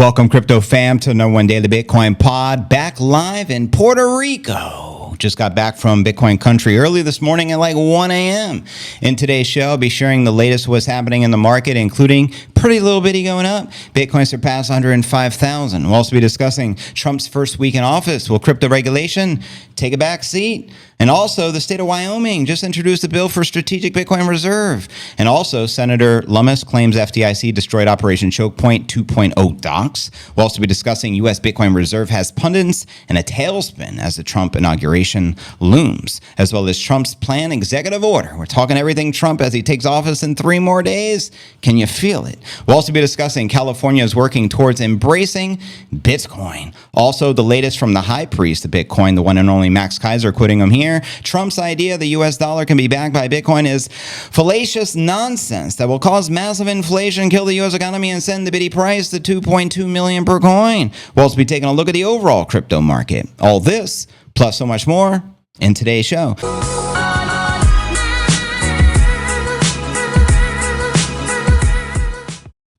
Welcome, crypto fam, to the #1 Daily Bitcoin Pod, back live in Puerto Rico. Just got back from Bitcoin country early this morning at like 1 a.m. In today's show, I'll be sharing the latest what's happening in the market, including pretty little bitty going up. Bitcoin surpassed 105,000. We'll also be discussing Trump's first week in office. Will crypto regulation take a back seat? And also, the state of Wyoming just introduced a bill for strategic Bitcoin reserve. And also, Senator Lummis claims FDIC destroyed Operation Chokepoint 2.0 docs. We'll also be discussing U.S. Bitcoin reserve has pundits and a tailspin as the Trump inauguration looms, as well as Trump's planned executive order. We're talking everything Trump as he takes office in 3 more days. Can you feel it? We'll also be discussing California is working towards embracing Bitcoin. Also, the latest from the high priest of Bitcoin, the one and only Max Keiser, quoting him here. Trump's idea the U.S. dollar can be backed by Bitcoin is fallacious nonsense that will cause massive inflation, kill the U.S. economy, and send the bitty price to $2.2 million per coin. We'll also be taking a look at the overall crypto market. All this, plus so much more, in today's show.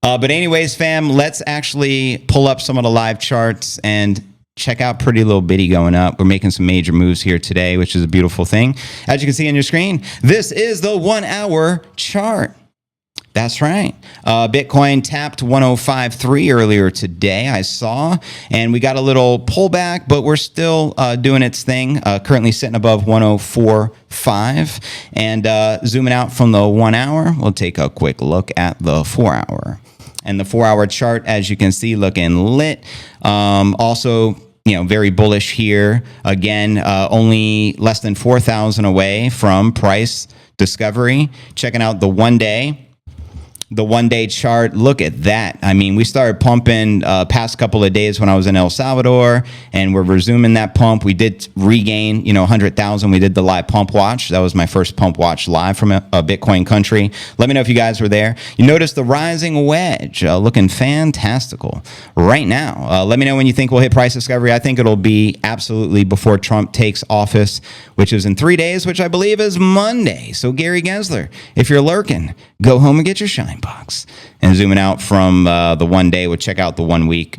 But anyways, fam, let's actually pull up some of the live charts and check out pretty little bitty going up. We're making some major moves here today, which is a beautiful thing. As you can see on your screen, this is the 1 hour chart. That's right. Bitcoin tapped 105.3 earlier today, I saw, and we got a little pullback, but we're still doing its thing, currently sitting above 104.5. And zooming out from the 1 hour, we'll take a quick look at the 4 hour. And the 4 hour chart, as you can see, looking lit. Also, very bullish here. Again, only less than 4,000 away from price discovery. Checking out the 1 day. The 1 day chart, look at that. I mean, we started pumping past couple of days when I was in El Salvador, and we're resuming that pump. We did regain, 100,000. We did the live pump watch. That was my first pump watch live from a Bitcoin country. Let me know if you guys were there. You notice the rising wedge looking fantastical right now. Let me know when you think we'll hit price discovery. I think it'll be absolutely before Trump takes office, which is in 3 days, which I believe is Monday. So Gary Gensler, if you're lurking, go home and get your shine box. And zooming out from the 1 day, we'll check out the 1 week.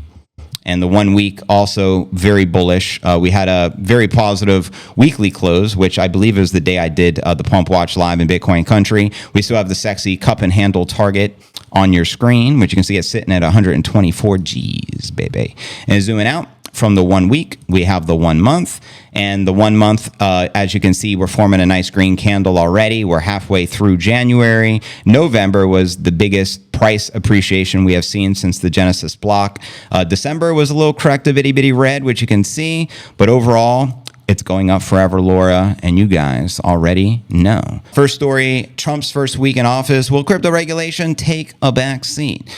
And the 1 week also very bullish. We had a very positive weekly close, which I believe is the day I did the pump watch live in Bitcoin country. We still have the sexy cup and handle target on your screen, which you can see it's sitting at 124 G's, baby. And zooming out from the 1 week, we have the 1 month. And the 1 month, as you can see, we're forming a nice green candle already. We're halfway through January. November was the biggest price appreciation we have seen since the Genesis block. December was a little correct, a bitty bitty red, which you can see. But overall, it's going up forever, Laura, and you guys already know. First story, Trump's first week in office. Will crypto regulation take a back seat?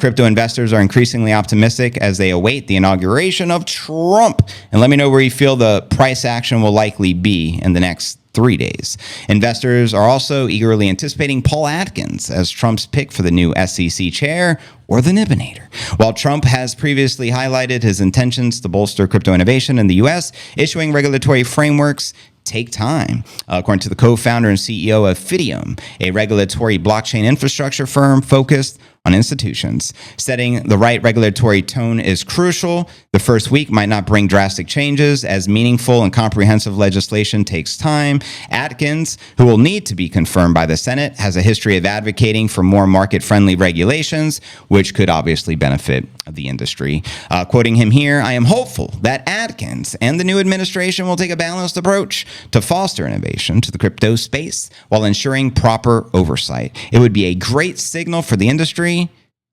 Crypto investors are increasingly optimistic as they await the inauguration of Trump. And let me know where you feel the price action will likely be in the next 3 days. Investors are also eagerly anticipating Paul Atkins as Trump's pick for the new SEC chair or the Nibinator. While Trump has previously highlighted his intentions to bolster crypto innovation in the U.S., issuing regulatory frameworks take time. According to the co-founder and CEO of Ethereum, a regulatory blockchain infrastructure firm focused on institutions. Setting the right regulatory tone is crucial. The first week might not bring drastic changes as meaningful and comprehensive legislation takes time. Atkins, who will need to be confirmed by the Senate, has a history of advocating for more market-friendly regulations, which could obviously benefit the industry. Quoting him here, "I am hopeful that Atkins and the new administration will take a balanced approach to foster innovation to the crypto space while ensuring proper oversight. It would be a great signal for the industry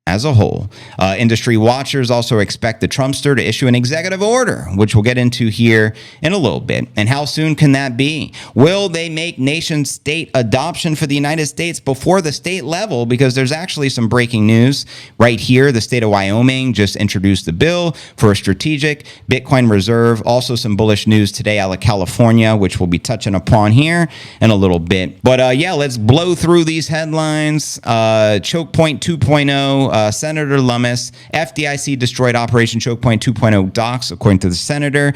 as a whole." Industry watchers also expect the Trumpster to issue an executive order, which we'll get into here in a little bit. And how soon can that be? Will they make nation-state adoption for the United States before the state level? Because there's actually some breaking news right here. The state of Wyoming just introduced the bill for a strategic Bitcoin reserve. Also some bullish news today out of California, which we'll be touching upon here in a little bit. But yeah, let's blow through these headlines. Chokepoint 2.0 Senator Lummis, FDIC destroyed Operation Chokepoint 2.0 docs, according to the senator.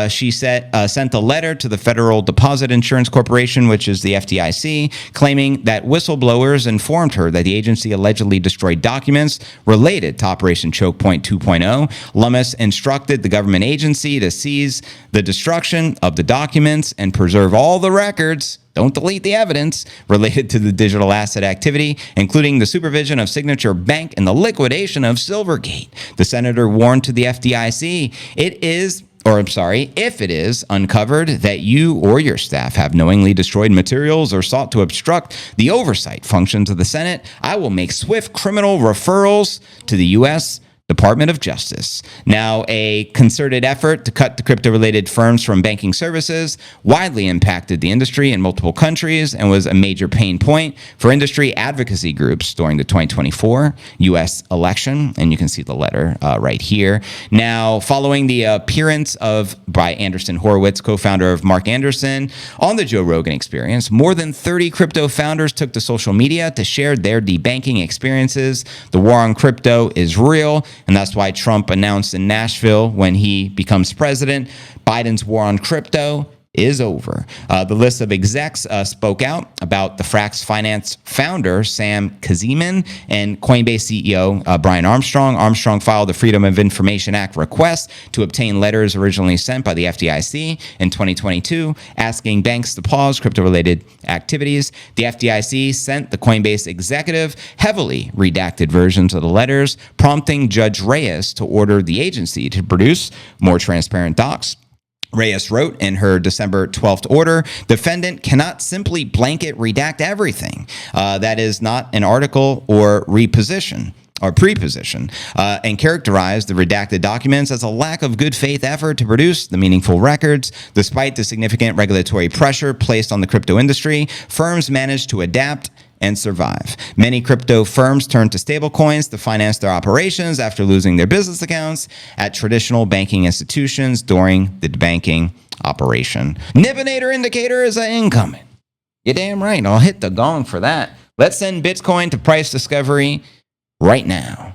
She sent a letter to the Federal Deposit Insurance Corporation, which is the FDIC, claiming that whistleblowers informed her that the agency allegedly destroyed documents related to Operation Chokepoint 2.0. Lummis instructed the government agency to seize the destruction of the documents and preserve all the records, don't delete the evidence, related to the digital asset activity, including the supervision of Signature Bank and the liquidation of Silvergate. The senator warned to the FDIC, if it is uncovered that you or your staff have knowingly destroyed materials or sought to obstruct the oversight functions of the Senate, I will make swift criminal referrals to the U.S. Department of Justice. Now, a concerted effort to cut the crypto-related firms from banking services widely impacted the industry in multiple countries and was a major pain point for industry advocacy groups during the 2024 U.S. election. And you can see the letter right here. Now, following the appearance by Andreessen Horowitz, co-founder of Mark Anderson, on the Joe Rogan Experience, more than 30 crypto founders took to social media to share their debanking experiences. The war on crypto is real. And that's why Trump announced in Nashville when he becomes president, Biden's war on crypto is over. The list of execs spoke out about the Frax Finance founder, Sam Kaziman, and Coinbase CEO, Brian Armstrong. Armstrong filed the Freedom of Information Act request to obtain letters originally sent by the FDIC in 2022, asking banks to pause crypto-related activities. The FDIC sent the Coinbase executive heavily redacted versions of the letters, prompting Judge Reyes to order the agency to produce more transparent docs. Reyes wrote in her December 12th order, defendant cannot simply blanket redact everything. That is not an article or preposition, and characterized the redacted documents as a lack of good faith effort to produce the meaningful records. Despite the significant regulatory pressure placed on the crypto industry, firms managed to adapt and survive. Many crypto firms turned to stablecoins to finance their operations after losing their business accounts at traditional banking institutions during the banking operation. Nibinator indicator is incoming. You're damn right. I'll hit the gong for that. Let's send Bitcoin to price discovery right now.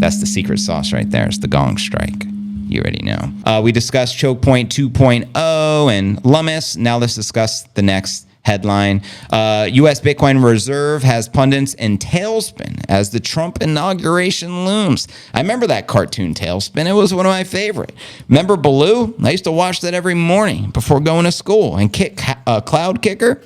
That's the secret sauce right there. It's the gong strike. You already know. We discussed Chokepoint 2.0 and Lummis. Now let's discuss the next headline. U.S. Bitcoin Reserve has pundits in tailspin as the Trump inauguration looms. I remember that cartoon Tailspin. It was one of my favorite. Remember Baloo? I used to watch that every morning before going to school. And Cloud Kicker?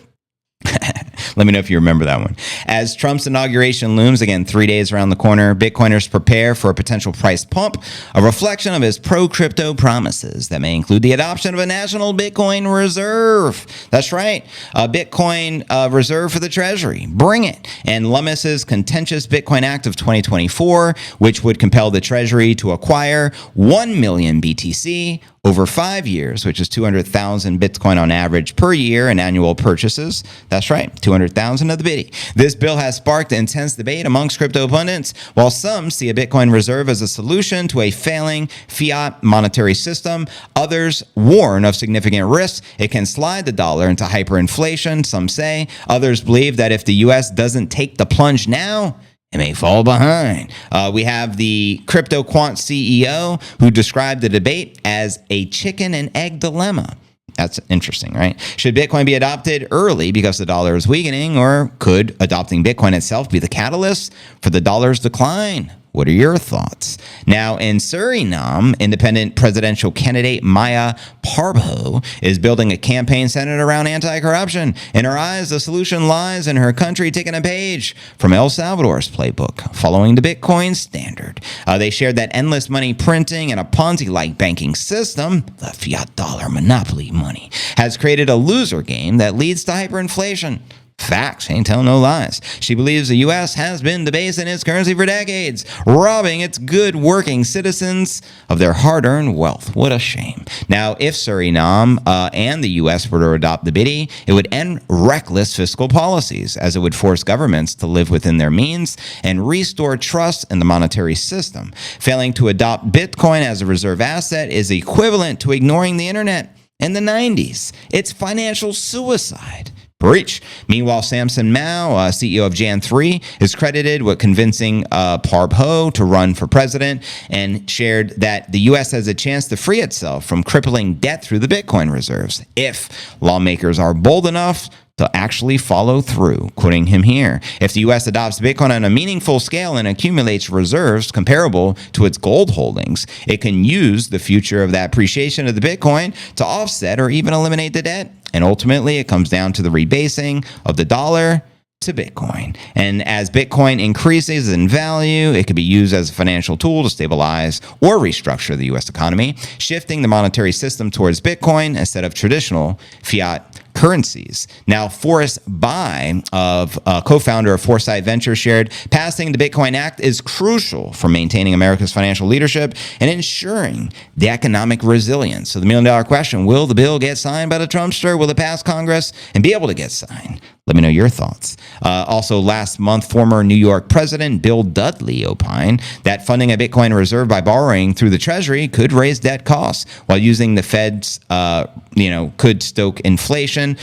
Let me know if you remember that one. As Trump's inauguration looms, again, 3 days around the corner, Bitcoiners prepare for a potential price pump, a reflection of his pro-crypto promises that may include the adoption of a national Bitcoin reserve. That's right, a Bitcoin reserve for the Treasury. Bring it. And Lummis's contentious Bitcoin Act of 2024, which would compel the Treasury to acquire 1 million BTC over 5 years, which is 200,000 Bitcoin on average per year in annual purchases. That's right, 200,000 of the bitty. This bill has sparked intense debate amongst crypto pundits. While some see a Bitcoin reserve as a solution to a failing fiat monetary system, others warn of significant risks. It can slide the dollar into hyperinflation, some say. Others believe that if the U.S. doesn't take the plunge now, it may fall behind. We have the crypto quant CEO who described the debate as a chicken and egg dilemma. That's interesting, right? Should Bitcoin be adopted early because the dollar is weakening, or could adopting Bitcoin itself be the catalyst for the dollar's decline? What are your thoughts? Now, in Suriname, independent presidential candidate Maya Parbo is building a campaign centered around anti-corruption. In her eyes, the solution lies in her country taking a page from El Salvador's playbook, following the Bitcoin standard. They shared that endless money printing and a Ponzi-like banking system, the fiat dollar monopoly money, has created a loser game that leads to hyperinflation. Facts, ain't telling no lies. She believes the U.S. has been debasing its currency for decades, robbing its good working citizens of their hard-earned wealth. What a shame. Now, if Suriname and the U.S. were to adopt the biddy, it would end reckless fiscal policies, as it would force governments to live within their means and restore trust in the monetary system. Failing to adopt Bitcoin as a reserve asset is equivalent to ignoring the internet in the 90s. It's financial suicide. breach. Meanwhile, Samson Mao, CEO of Jan3, is credited with convincing Parb Ho to run for president and shared that the U.S. has a chance to free itself from crippling debt through the Bitcoin reserves if lawmakers are bold enough to actually follow through. Quoting him here, if the U.S. adopts Bitcoin on a meaningful scale and accumulates reserves comparable to its gold holdings, it can use the future of that appreciation of the Bitcoin to offset or even eliminate the debt. And ultimately, it comes down to the rebasing of the dollar to Bitcoin. And as Bitcoin increases in value, it could be used as a financial tool to stabilize or restructure the U.S. economy, shifting the monetary system towards Bitcoin instead of traditional fiat currencies. Now, Forrest Bai, co-founder of Foresight Ventures, shared, passing the Bitcoin Act is crucial for maintaining America's financial leadership and ensuring the economic resilience. So the million-dollar question, will the bill get signed by the Trumpster? Will it pass Congress and be able to get signed? Let me know your thoughts. Also, last month, former New York President Bill Dudley opined that funding a Bitcoin reserve by borrowing through the Treasury could raise debt costs, while using the Fed's, could stoke inflation.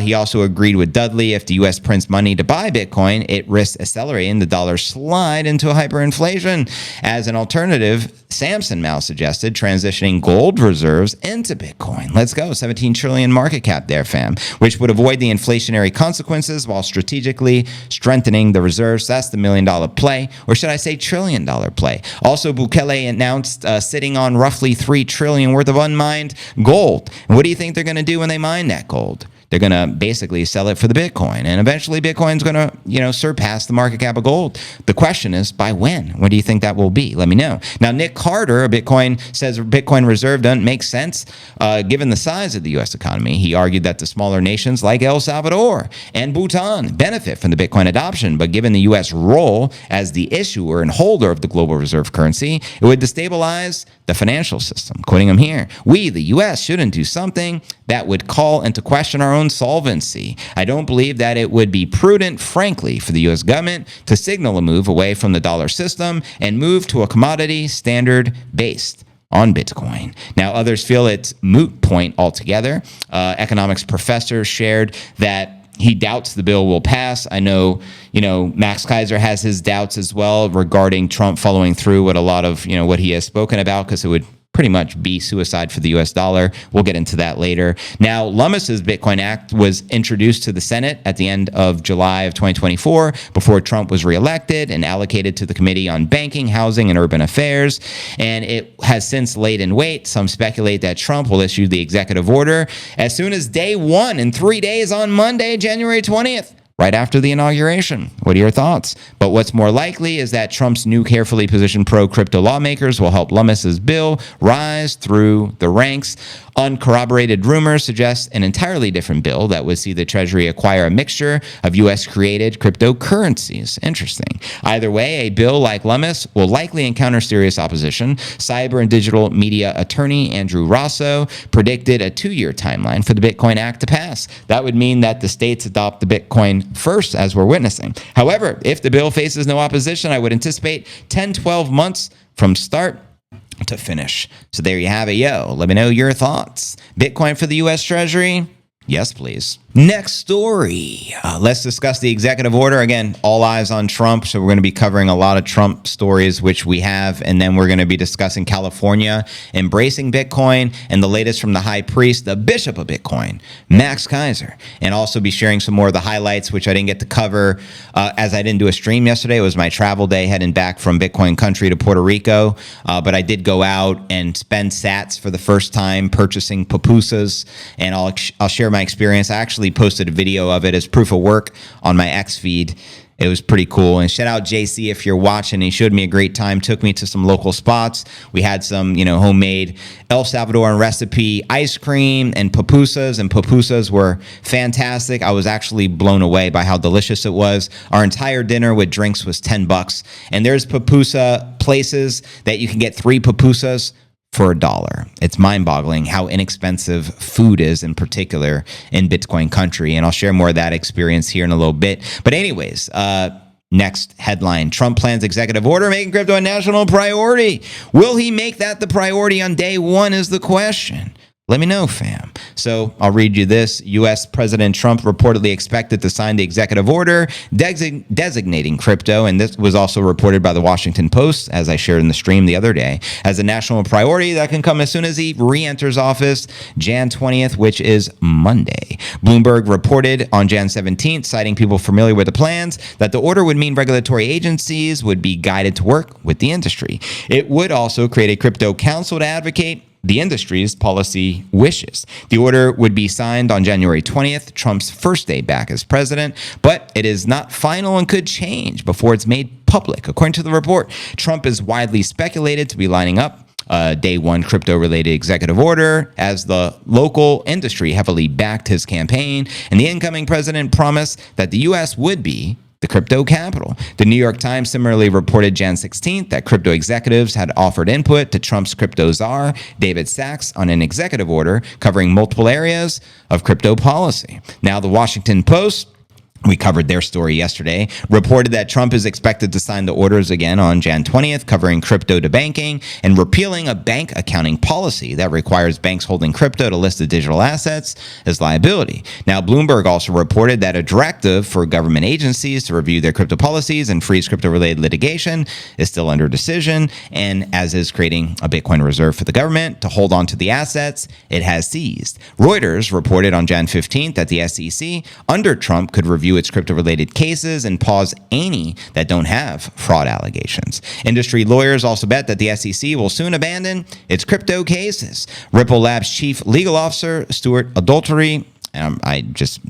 He also agreed with Dudley, if the U.S. prints money to buy Bitcoin, it risks accelerating the dollar's slide into hyperinflation. As an alternative, Samson Mao suggested transitioning gold reserves into Bitcoin. Let's go. 17 trillion market cap there, fam, which would avoid the inflationary consequences while strategically strengthening the reserves. That's the million-dollar play, or should I say trillion-dollar play. Also, Bukele announced sitting on roughly $3 trillion worth of unmined gold. And what do you think they're going to do when they mine that gold? They're going to basically sell it for the Bitcoin. And eventually Bitcoin's going to, surpass the market cap of gold. The question is, by when? When do you think that will be? Let me know. Now, Nick Carter, says Bitcoin reserve doesn't make sense given the size of the U.S. economy. He argued that the smaller nations like El Salvador and Bhutan benefit from the Bitcoin adoption. But given the U.S. role as the issuer and holder of the global reserve currency, it would destabilize the financial system. Quoting him here, we, the U.S., shouldn't do something that would call into question our own solvency. I don't believe that it would be prudent, frankly, for the U.S. government to signal a move away from the dollar system and move to a commodity standard based on Bitcoin. Now, others feel it's moot point altogether. Economics professor shared that he doubts the bill will pass. I know, Max Keiser has his doubts as well regarding Trump following through with a lot of, what he has spoken about, because it would pretty much be suicide for the U.S. dollar. We'll get into that later. Now, Lummis's Bitcoin Act was introduced to the Senate at the end of July of 2024, before Trump was reelected, and allocated to the Committee on Banking, Housing, and Urban Affairs. And it has since laid in wait. Some speculate that Trump will issue the executive order as soon as day one, in 3 days, on Monday, January 20th. Right after the inauguration. What are your thoughts? But what's more likely is that Trump's new carefully positioned pro-crypto lawmakers will help Lummis's bill rise through the ranks. Uncorroborated rumors suggest an entirely different bill that would see the Treasury acquire a mixture of U.S.-created cryptocurrencies. Interesting. Either way, a bill like Lummis will likely encounter serious opposition. Cyber and digital media attorney Andrew Rosso predicted a 2-year timeline for the Bitcoin Act to pass. That would mean that the states adopt the Bitcoin first, as we're witnessing. However, if the bill faces no opposition, I would anticipate 10-12 months from start to finish. So there you have it, yo. Let me know your thoughts. Bitcoin for the U.S. Treasury? Yes, please. Next story. Let's discuss the executive order. Again, all eyes on Trump. So we're going to be covering a lot of Trump stories, which we have. And then we're going to be discussing California embracing Bitcoin, and the latest from the high priest, the bishop of Bitcoin, Max Keiser. And also be sharing some more of the highlights, which I didn't get to cover as I didn't do a stream yesterday. It was my travel day heading back from Bitcoin country to Puerto Rico. But I did go out and spend sats for the first time purchasing pupusas. And I'll share my experience. I actually posted a video of it as proof of work on my X feed. It was pretty cool. And shout out JC if you're watching. He showed me a great time, took me to some local spots. We had some, homemade El Salvadoran recipe ice cream and pupusas were fantastic. I was actually blown away by how delicious it was. Our entire dinner with drinks was $10. And there's pupusa places that you can get 3 pupusas for $1. It's mind-boggling how inexpensive food is, in particular in Bitcoin country. And I'll share more of that experience here in a little bit. But anyways, next headline, Trump plans executive order making crypto a national priority. Will he make that the priority on day one is the question. Let me know, fam. So I'll read you this. U.S. President Trump reportedly expected to sign the executive order designating crypto, and this was also reported by the Washington Post, as I shared in the stream the other day, as a national priority that can come as soon as he re-enters office, Jan 20th, which is Monday. Bloomberg reported on Jan 17th, citing people familiar with the plans, that the order would mean regulatory agencies would be guided to work with the industry. It would also create a crypto council to advocate the industry's policy wishes. The order would be signed on January 20th, Trump's first day back as president, but it is not final and could change before it's made public. According to the report, Trump is widely speculated to be lining up day one crypto-related executive order as the local industry heavily backed his campaign, and the incoming president promised that the U.S. would be the crypto capital. The New York Times similarly reported Jan 16th that crypto executives had offered input to Trump's crypto czar, David Sachs, on an executive order covering multiple areas of crypto policy. Now, the Washington Post, we covered their story yesterday, reported that Trump is expected to sign the orders again on Jan 20th, covering crypto to banking and repealing a bank accounting policy that requires banks holding crypto to list the digital assets as liability. Now, Bloomberg also reported that a directive for government agencies to review their crypto policies and freeze crypto-related litigation is still under decision, and as is creating a Bitcoin reserve for the government to hold on to the assets it has seized. Reuters reported on Jan 15th that the SEC, under Trump, could review its crypto-related cases and pause any that don't have fraud allegations. Industry lawyers also bet that the SEC will soon abandon its crypto cases. Ripple Labs chief legal officer Stuart Adultery, I just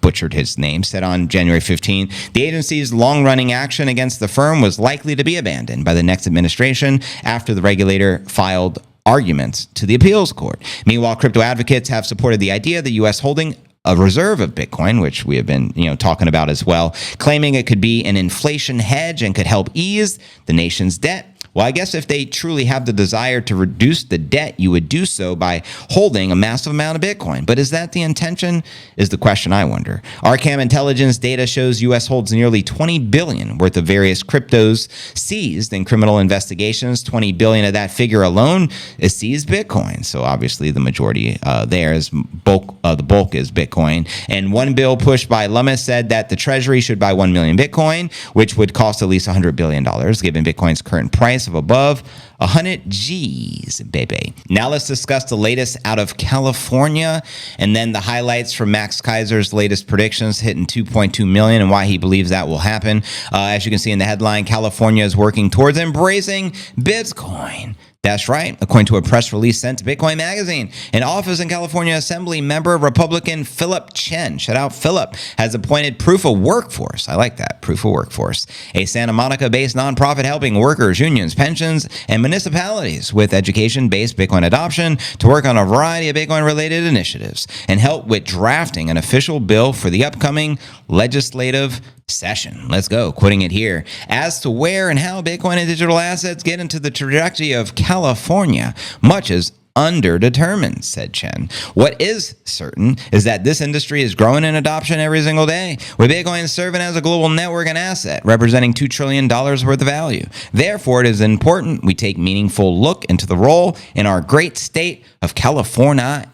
butchered his name, said on January 15th, the agency's long-running action against the firm was likely to be abandoned by the next administration after the regulator filed arguments to the appeals court. Meanwhile, crypto advocates have supported the idea the U.S. holding a reserve of Bitcoin, which we have been, talking about as well, claiming it could be an inflation hedge and could help ease the nation's debt. Well, I guess if they truly have the desire to reduce the debt, you would do so by holding a massive amount of Bitcoin. But is that the intention? Is the question I wonder. Arkham Intelligence data shows U.S. holds nearly $20 billion worth of various cryptos seized in criminal investigations. $20 billion of that figure alone is seized Bitcoin. So obviously the majority there is the bulk is Bitcoin. And one bill pushed by Lummis said that the Treasury should buy 1 million Bitcoin, which would cost at least $100 billion, given Bitcoin's current price of above 100 G's, baby. Now let's discuss the latest out of California, and then the highlights from Max Keiser's latest predictions hitting 2.2 million and why he believes that will happen. As you can see in the headline, California is working towards embracing Bitcoin. That's right. According to a press release sent to Bitcoin Magazine, an office in California Assembly member Republican Philip Chen, shout out Philip, has appointed Proof of Workforce. I like that, Proof of Workforce, a Santa Monica-based nonprofit helping workers, unions, pensions, and municipalities with education-based Bitcoin adoption to work on a variety of Bitcoin-related initiatives and help with drafting an official bill for the upcoming legislative session. Let's go. Quoting it here. As to where and how Bitcoin and digital assets get into the trajectory of California, much is underdetermined, said Chen. What is certain is that this industry is growing in adoption every single day, with Bitcoin serving as a global network and asset, representing $2 trillion worth of value. Therefore, it is important we take meaningful look into the role in our great state of California.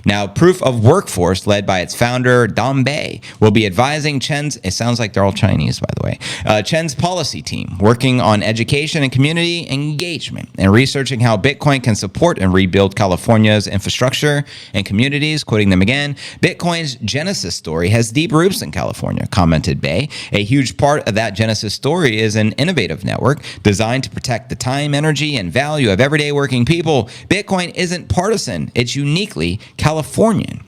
Now, Proof of Workforce, led by its founder, Dom Bay, will be advising Chen's, it sounds like they're all Chinese, by the way, Chen's policy team, working on education and community engagement and researching how Bitcoin can support and rebuild California's infrastructure and communities. Quoting them again, Bitcoin's genesis story has deep roots in California, commented Bay. A huge part of that genesis story is an innovative network designed to protect the time, energy, and value of everyday working people. Bitcoin isn't partisan. It's uniquely Californian.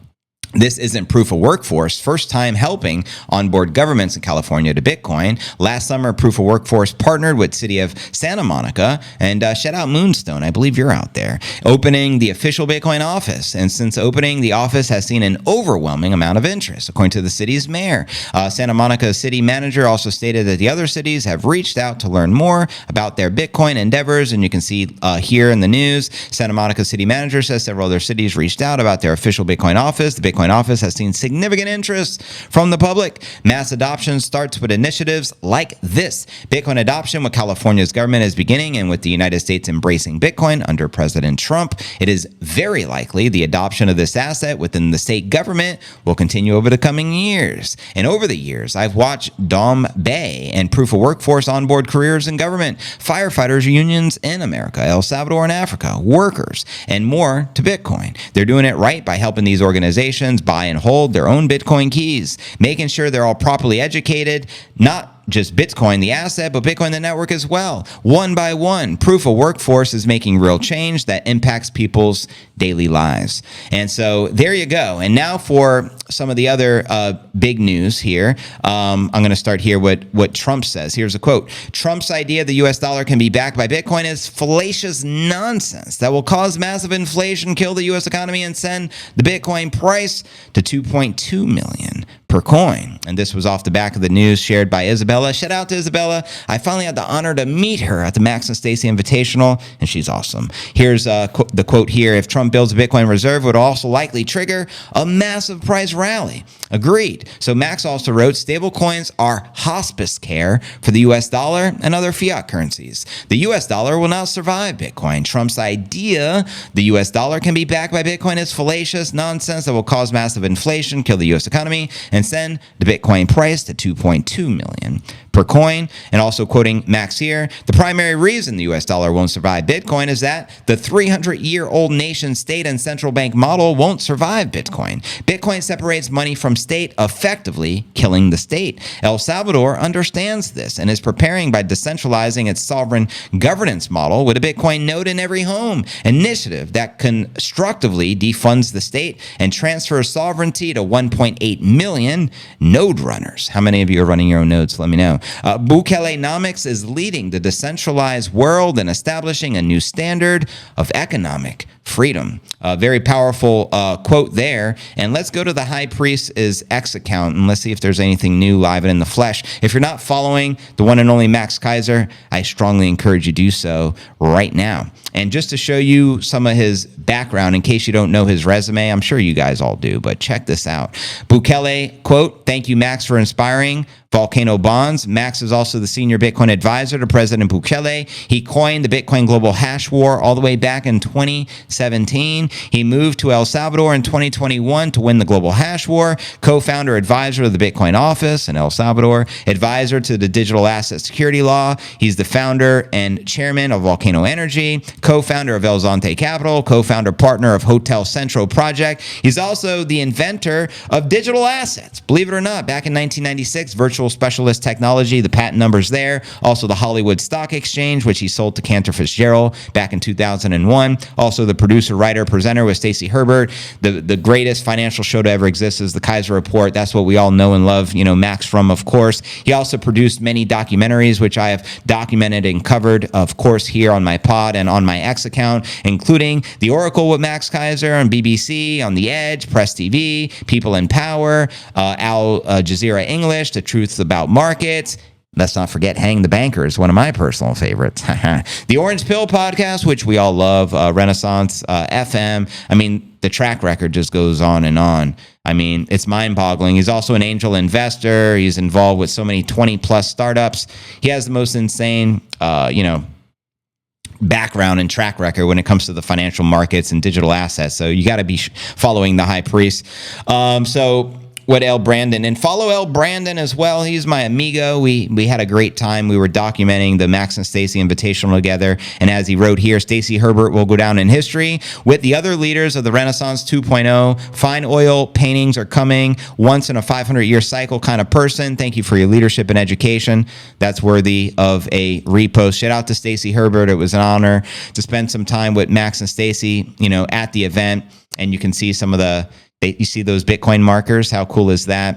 This isn't Proof of Workforce first time helping onboard governments in California to Bitcoin. Last summer, Proof of Workforce partnered with City of Santa Monica and shout out Moonstone, I believe you're out there, opening the official Bitcoin office. And since opening, the office has seen an overwhelming amount of interest, according to the city's mayor. Santa Monica city manager also stated that the other cities have reached out to learn more about their Bitcoin endeavors. And you can see here in the news, Santa Monica city manager says several other cities reached out about their official Bitcoin office. The Bitcoin Bitcoin office has seen significant interest from the public. Mass adoption starts with initiatives like this. Bitcoin adoption, what California's government is beginning, and with the United States embracing Bitcoin under President Trump, it is very likely the adoption of this asset within the state government will continue over the coming years. And over the years, I've watched Dom Bay and Proof of Workforce onboard careers in government, firefighters unions in America, El Salvador and Africa, workers, and more to Bitcoin. They're doing it right by helping these organizations buy and hold their own Bitcoin keys, making sure they're all properly educated, not just Bitcoin, the asset, but Bitcoin, the network as well. One by one, Proof of Workforce is making real change that impacts people's daily lives. And so there you go. And now for some of the other big news here. I'm going to start here what Trump says. Here's a quote. Trump's idea the U.S. dollar can be backed by Bitcoin is fallacious nonsense that will cause massive inflation, kill the U.S. economy, and send the Bitcoin price to 2.2 million per coin. And this was off the back of the news shared by Isabella. Shout out to Isabella. I finally had the honor to meet her at the Max and Stacy Invitational, and she's awesome. Here's the quote here. If Trump builds a Bitcoin reserve, it would also likely trigger a massive price rally. Agreed. So Max also wrote, stable coins are hospice care for the U.S. dollar and other fiat currencies. The U.S. dollar will not survive Bitcoin. Trump's idea the U.S. dollar can be backed by Bitcoin is fallacious nonsense that will cause massive inflation, kill the U.S. economy, and send the Bitcoin price to 2.2 million per coin. And also quoting Max here, the primary reason the U.S. dollar won't survive Bitcoin is that the 300-year-old nation state and central bank model won't survive Bitcoin. Bitcoin separates money from state, effectively killing the state. El Salvador understands this and is preparing by decentralizing its sovereign governance model with a Bitcoin node in every home, initiative that constructively defunds the state and transfers sovereignty to 1.8 million node runners. How many of you are running your own nodes? Let me know. Bukelenomics is leading the decentralized world and establishing a new standard of economic freedom. Very powerful quote there. And let's go to the High Priest's X account and let's see if there's anything new live and in the flesh. If you're not following the one and only Max Keiser, I strongly encourage you to do so right now. And just to show you some of his background, in case you don't know his resume, I'm sure you guys all do, but check this out. Bukele, quote, thank you, Max, for inspiring Volcano Bonds. Max is also the senior Bitcoin advisor to President Bukele. He coined the Bitcoin global hash war all the way back in 2017. He moved to El Salvador in 2021 to win the global hash war, co-founder advisor of the Bitcoin office in El Salvador, advisor to the digital asset security law. He's the founder and chairman of Volcano Energy, co-founder of El Zonte Capital, co-founder partner of Hotel Centro Project. He's also the inventor of digital assets. Believe it or not, back in 1996, virtual specialist technology, the patent numbers there. Also the Hollywood Stock Exchange, which he sold to Cantor Fitzgerald back in 2001. Also the producer, writer, presenter with Stacey Herbert. The greatest financial show to ever exist is the Keiser Report. That's what we all know and love, Max from, of course. He also produced many documentaries, which I have documented and covered, of course, here on my pod and on my X account, including The Oracle with Max Keiser on BBC, on The Edge, Press TV, People in Power, Al Jazeera English, The Truth About Markets. Let's not forget Hang the Bankers, one of my personal favorites. The Orange Pill podcast, which we all love, Renaissance FM. I mean, the track record just goes on and on. I mean, it's mind-boggling. He's also an angel investor. He's involved with so many 20-plus startups. He has the most insane, background and track record when it comes to the financial markets and digital assets. So you got to be following the High Priest. With El Brandon, and follow El Brandon as well. He's my amigo. We had a great time. We were documenting the Max and Stacy Invitational together, and as he wrote here, Stacey Herbert will go down in history with the other leaders of the Renaissance 2.0. Fine oil paintings are coming, once in a 500-year cycle kind of person. Thank you for your leadership and education. That's worthy of a repost. Shout out to Stacey Herbert. It was an honor to spend some time with Max and Stacy, at the event, and you can see some of you see those Bitcoin markers. How cool is that?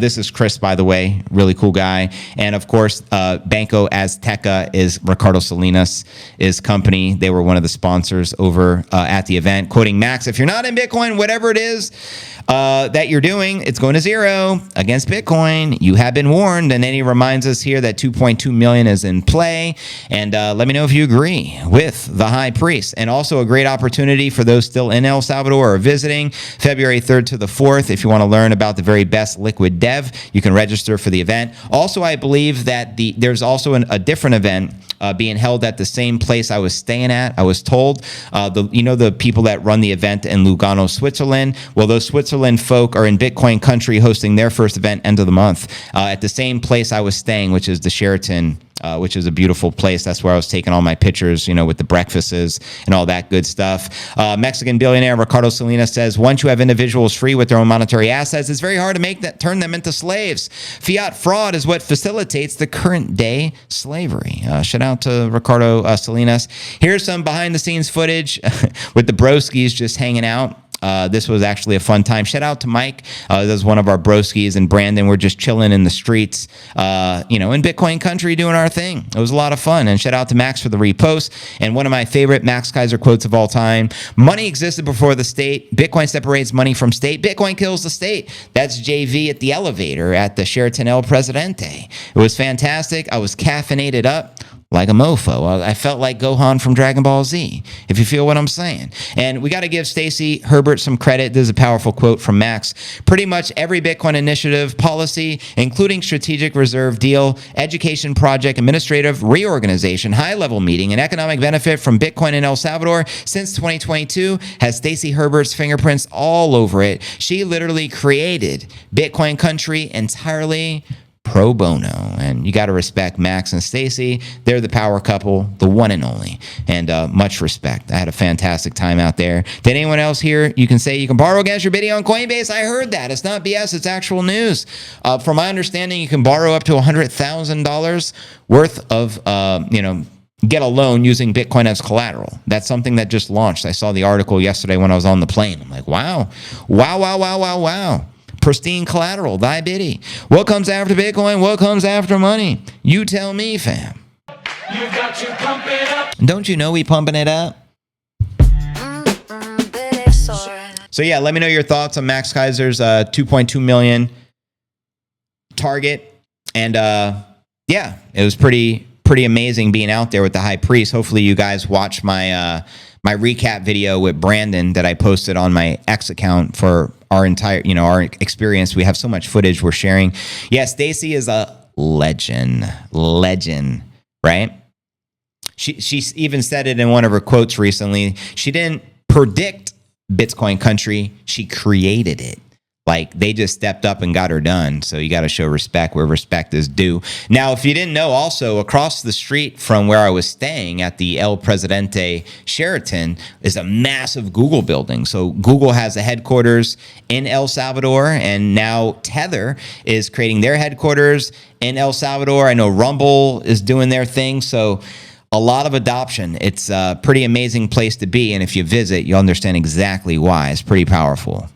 This is Chris, by the way, really cool guy. And of course, Banco Azteca is Ricardo Salinas' company. They were one of the sponsors over at the event. Quoting Max, if you're not in Bitcoin, whatever it is that you're doing, it's going to zero against Bitcoin. You have been warned. And then he reminds us here that 2.2 million is in play. And let me know if you agree with the high priest. And also a great opportunity for those still in El Salvador or visiting, February 3rd to the 4th. If you want to learn about the very best liquid dev, you can register for the event. Also, I believe that there's also a different event being held at the same place I was staying at. I was told, the people that run the event in Lugano, Switzerland. Well, those Switzerland folk are in Bitcoin country hosting their first event end of the month at the same place I was staying, which is the Sheraton, which is a beautiful place. That's where I was taking all my pictures, with the breakfasts and all that good stuff. Mexican billionaire Ricardo Salinas says, once you have individuals free with their own monetary assets, it's very hard to turn them into slaves. Fiat fraud is what facilitates the current day slavery. Shout out to Ricardo Salinas. Here's some behind the scenes footage with the broskies just hanging out. This was actually a fun time. Shout out to Mike. This is one of our broskies, and Brandon. We're just chilling in the streets, in Bitcoin country doing our thing. It was a lot of fun. And shout out to Max for the repost. And one of my favorite Max Keiser quotes of all time: money existed before the state. Bitcoin separates money from state. Bitcoin kills the state. That's JV at the elevator at the Sheraton El Presidente. It was fantastic. I was caffeinated up like a mofo. I felt like Gohan from Dragon Ball Z, if you feel what I'm saying. And we got to give Stacy Herbert some credit. This is a powerful quote from Max. Pretty much every Bitcoin initiative, policy, including strategic reserve deal, education project, administrative reorganization, high-level meeting, and economic benefit from Bitcoin in El Salvador since 2022 has Stacy Herbert's fingerprints all over it. She literally created Bitcoin country entirely pro bono, and you got to respect Max and Stacy. They're the power couple, the one and only, and much respect. I had a fantastic time out there. Did anyone else here? You can say you can borrow against your Bitcoin on Coinbase. I heard that. It's not BS. It's actual news. From my understanding, you can borrow up to $100,000 worth of, get a loan using Bitcoin as collateral. That's something that just launched. I saw the article yesterday when I was on the plane. I'm like, wow. Pristine collateral, thy biddy. What comes after Bitcoin? What comes after money? You tell me, fam. You got to pump it up. Don't you know we pumping it up? So yeah, let me know your thoughts on Max Keiser's 2.2 million target. And it was pretty amazing being out there with the high priest. Hopefully you guys watched my recap video with Brandon that I posted on my X account for our entire, our experience. We have so much footage we're sharing. Yeah, Stacy is a legend, right? She even said it in one of her quotes recently. She didn't predict Bitcoin country. She created it. Like, they just stepped up and got her done. So you got to show respect where respect is due. Now, if you didn't know, also across the street from where I was staying at the El Presidente Sheraton is a massive Google building. So Google has a headquarters in El Salvador, and now Tether is creating their headquarters in El Salvador. I know Rumble is doing their thing. So a lot of adoption. It's a pretty amazing place to be. And if you visit, you'll understand exactly why. It's pretty powerful.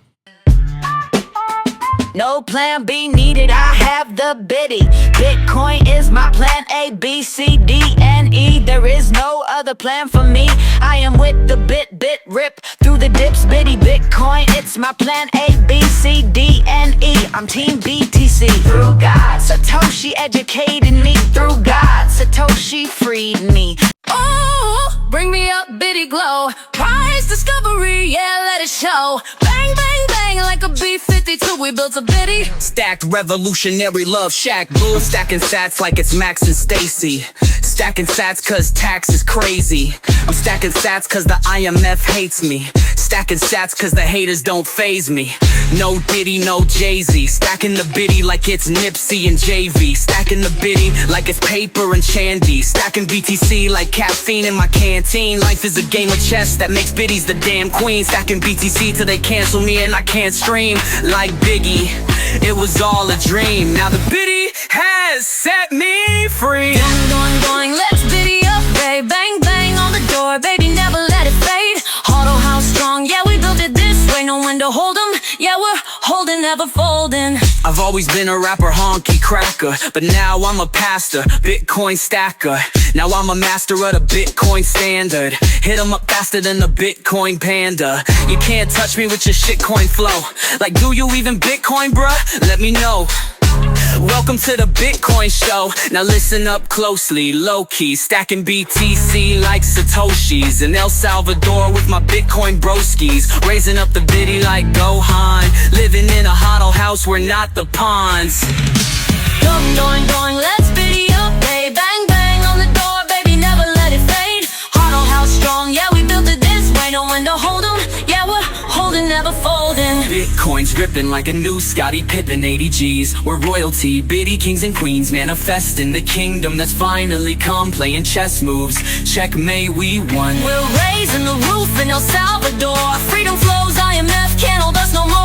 No plan B needed, I have the biddy. Bitcoin is my plan A, B, C, D, and E. There is no other plan for me. I am with the bit rip through the dips, biddy. Bitcoin, it's my plan A, B, C, D, and E. I'm team BTC. Through God, Satoshi educated me. Through God, Satoshi freed me. Oh, bring me up, biddy glow. Prize discovery, yeah, let it show. Bang, bang, bang, like a B-52, we built a biddy. Stacked revolutionary love shack, boo. I'm stacking sats like it's Max and Stacy. Stacking sats cause tax is crazy. I'm stacking sats cause the IMF hates me. Stacking sats cause the haters don't faze me. No Diddy, no Jay-Z. Stacking the biddy like it's Nipsey and JV. Stacking the biddy like it's paper and Chandy. Stacking BTC like caffeine in my canteen. Life is a game of chess that makes biddies the damn queen. Stacking BTC till they cancel me and I can't stream. Like Biggie, it was all a dream. Now the biddy has set me free. Going, let's biddy up, babe. Bang, bang on the door, baby, never let it fade. Auto house strong, yeah, we built it this way. No one to hold 'em, yeah, we're holding holding, never folding. I've always been a rapper, honky cracker, but now I'm a pastor, Bitcoin stacker. Now I'm a master of the Bitcoin standard. Hit 'em up faster than the Bitcoin panda. You can't touch me with your shitcoin flow. Like, do you even Bitcoin, bruh? Let me know. Welcome to the Bitcoin show. Now listen up closely, low-key, stacking BTC like Satoshis. In El Salvador with my Bitcoin broskies, raising up the biddy like Gohan. Living in a huddle house, we're not the pawns. Going, going, going, let's biddy up, hey. Bang, bang on the door, baby, never let it fade. Huddle house strong, yeah, we built it this way. No one to hold 'em, yeah, we're holding, never folding. Bitcoin's dripping like a new Scottie Pippen 80 G's. We're royalty, biddy kings and queens, manifesting the kingdom that's finally come. Playing chess moves, checkmate, we won. We're raising the roof in El Salvador. Freedom flows, IMF can't hold us no more.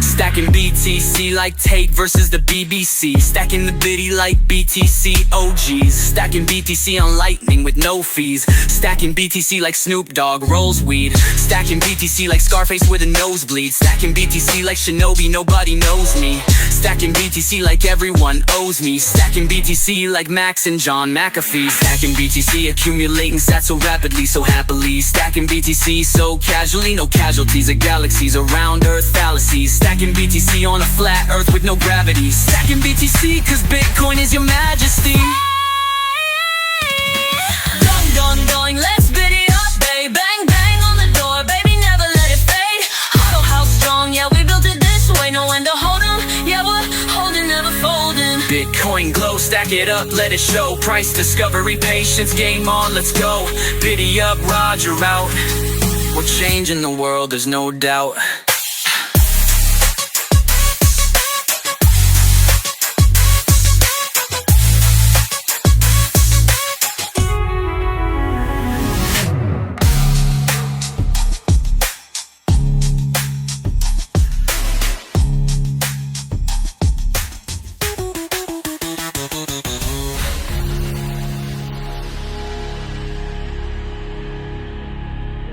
Stacking BTC like Tate versus the BBC. Stacking the biddy like BTC OGs. Stacking BTC on lightning with no fees. Stacking BTC like Snoop Dogg rolls weed. Stacking BTC like Scarface with a nosebleed. Stacking BTC like Shinobi, nobody knows me. Stacking BTC like everyone owes me. Stacking BTC like Max and John McAfee. Stacking BTC, accumulating stats so rapidly, so happily. Stacking BTC so casually, no casualties of galaxies around Earth, fallacies. Stacking BTC on a flat earth with no gravity. Stacking BTC cause Bitcoin is your majesty. Going, let's biddy up, babe. Bang, bang on the door, baby, never let it fade. Huddle house strong, yeah, we built it this way. No one to hold 'em, yeah, we're holding, never folding. Bitcoin glow, stack it up, let it show. Price discovery, patience, game on, let's go. Biddy up, Roger out. We're changing the world, there's no doubt.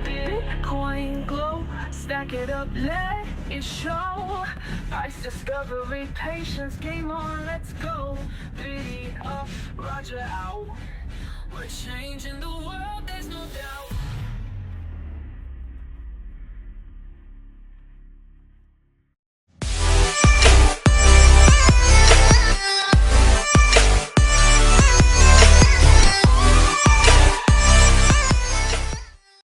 Bitcoin glow, stack it up, let it show. Price discovery, patience, game on, let's go. Biddy up, Roger out. We're changing the world, there's no doubt.